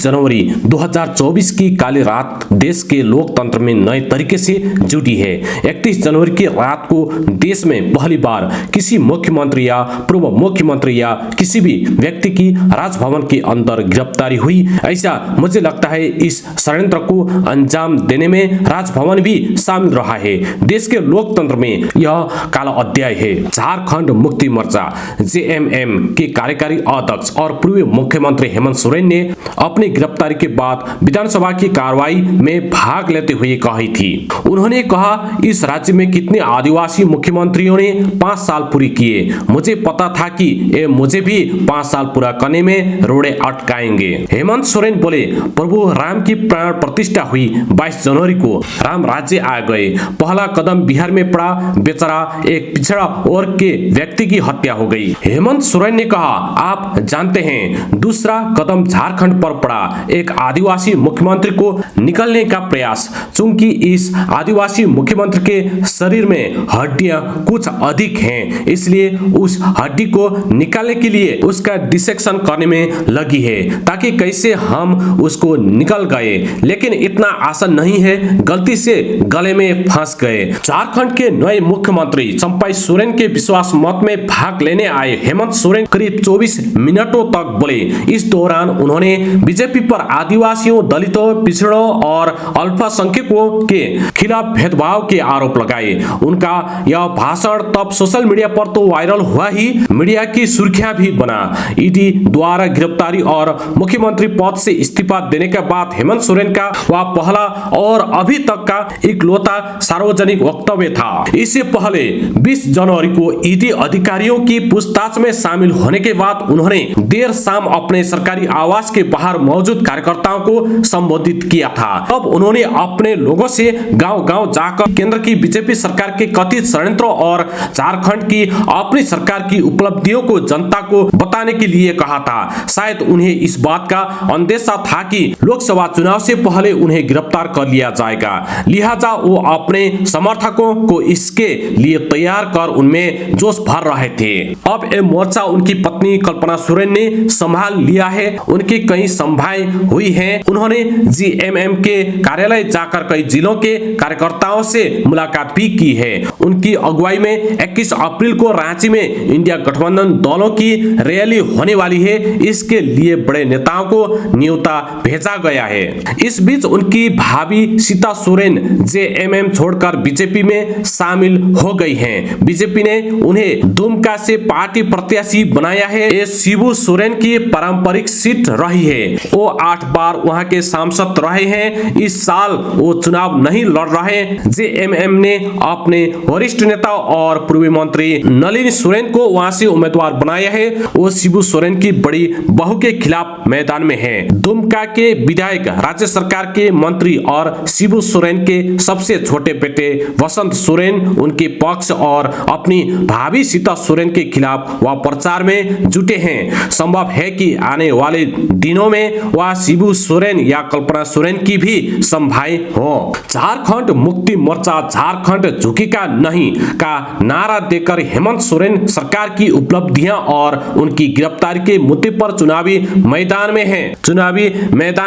जनवरी 2024 की काली रात देश के लोकतंत्र में नए तरीके से जुटी है। 31 जनवरी की रात को देश में पहली बार किसी मुख्यमंत्री या पूर्व मुख्यमंत्री या किसी भी व्यक्ति की राजभवन के अंदर गिरफ्तारी हुई। ऐसा मुझे लगता है इस षड्यंत्र को अंजाम देने में राजभवन भी शामिल रहा है। देश के लोकतंत्र में यह काला अध्याय है। झारखंड मुक्ति मोर्चा जेएमएम के कार्यकारी अध्यक्ष और पूर्व मुख्यमंत्री हेमंत सोरेन ने अपनी गिरफ्तारी के बाद विधानसभा की कार्रवाई में भाग लेते हुए कही थी। उन्होंने कहा, इस राज्य में कितने आदिवासी मुख्यमंत्रियों ने 5 साल पूरे किए। मुझे पता था कि ये मुझे भी 5 साल पूरा करने में रोड़े अटकाएंगे। हेमंत सोरेन बोले, प्रभु राम की प्राण प्रतिष्ठा हुई 22 जनवरी को राम राज्य आ गए। पहला कदम बिहार में पड़ा, बेचारा एक पिछड़ा वर्ग के व्यक्ति की हत्या हो गई। हेमंत सोरेन ने कहा, आप जानते हैं दूसरा कदम झारखंड पर पड़ा, एक आदिवासी मुख्यमंत्री को निकलने का प्रयास। चूंकि इस आदिवासी मुख्यमंत्री के शरीर में हड्डियां कुछ अधिक हैं, इसलिए उस हड्डी को निकालने के लिए उसका डिसेक्शन करने में लगी है ताकि कैसे हम उसको निकल गए, लेकिन इतना आसान नहीं है, गलती से गले में फंस गए। झारखंड के नए मुख्यमंत्री चंपाई सोरेन के विश्वास मत में भाग लेने आए हेमंत सोरेन करीब 24 मिनटों तक बोले। इस दौरान उन्होंने बीजेपी पर आदिवासियों, दलितों, पिछड़ों और अल्पसंख्यकों के खिलाफ भेदभाव के आरोप लगाए। उनका यह भाषण तब सोशल मीडिया पर तो वायरल हुआ ही, मीडिया की सुर्खियां भी बना। ईडी द्वारा गिरफ्तारी और मुख्यमंत्री पद से इस्तीफा देने के बाद हेमंत सोरेन का वह पहला और अभी तक का इकलौता सार्वजनिक वक्तव्य था। इससे पहले 20 जनवरी को ईडी अधिकारियों की पूछताछ में शामिल होने के बाद उन्होंने देर शाम अपने सरकारी आवास के बाहर मौजूद कार्यकर्ताओं को संबोधित किया था। अब उन्होंने अपने लोगों से गांव-गांव जाकर केंद्र की बीजेपी सरकार के कथित षड्यंत्रों और झारखंड की अपनी सरकार की उपलब्धियों को जनता को बताने के लिए कहा था। शायद उन्हें इस बात का अंदेशा था कि लोकसभा चुनाव से पहले उन्हें गिरफ्तार कर लिया जाएगा, लिहाजा वो अपने समर्थकों को इसके लिए तैयार कर उनमें जोश भर रहे थे। अब ये मोर्चा उनकी पत्नी कल्पना सोरेन ने संभाल लिया है। उनकी कई सभाएं हुई हैं। उन्होंने जेएमएम के कार्यालय जाकर कई जिलों के कार्यकर्ताओं से मुलाकात भी की है। उनकी अगुवाई में 21 अप्रैल को रांची में इंडिया गठबंधन दलों की रैली होने वाली है। इसके लिए बड़े नेताओं को न्योता भेजा गया है। इस बीच उनकी भाभी सीता सोरेन जेएमएम छोड़कर बीजेपी में शामिल हो गई हैं। बीजेपी ने उन्हें दुमका से पार्टी प्रत्याशी बनाया है। ये शिबू सोरेन की पारंपरिक सीट रही है। वो 8 बार वहां के सांसद रहे हैं। इस साल वो चुनाव नहीं लड़ रहे। जेएमएम ने अपने वरिष्ठ नेता और पूर्व मंत्री नलिन सोरेन को वहां से उम्मीदवार बनाया है। वो शिबू सोरेन की बड़ी बहू के खिलाफ मैदान में है। दुमका के विधायक, राज्य सरकार के मंत्री और शिबू सोरेन के सबसे छोटे बेटे वसंत सोरेन उनके पक्ष और अपनी भाभी सीता सोरेन के खिलाफ वह प्रचार में जुटे हैं। संभव है कि आने वाले दिनों में वह शिबू सोरेन या कल्पना सोरेन की भी संभाई हो। झारखंड मुक्ति मोर्चा झारखंड झुकेगा नहीं का नारा देकर हेमंत सोरेन सरकार की उपलब्धियां और उनकी गिरफ्तारी के मुद्दे पर चुनावी मैदान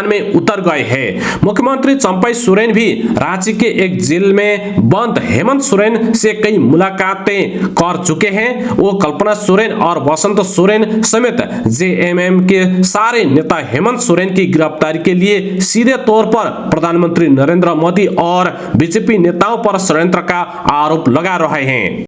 में उतर गए हैं। मुख्यमंत्री चंपाई सोरेन भी रांची के एक जेल में बंद हेमंत सोरेन से कई मुलाकातें कर चुके हैं। वो कल्पना सोरेन और वसंत सोरेन समेत जेएमएम के सारे नेता हेमंत सोरेन की गिरफ्तारी के लिए सीधे तौर पर प्रधानमंत्री नरेंद्र मोदी और बीजेपी नेताओं पर षड्यंत्र का आरोप लगा रहे हैं।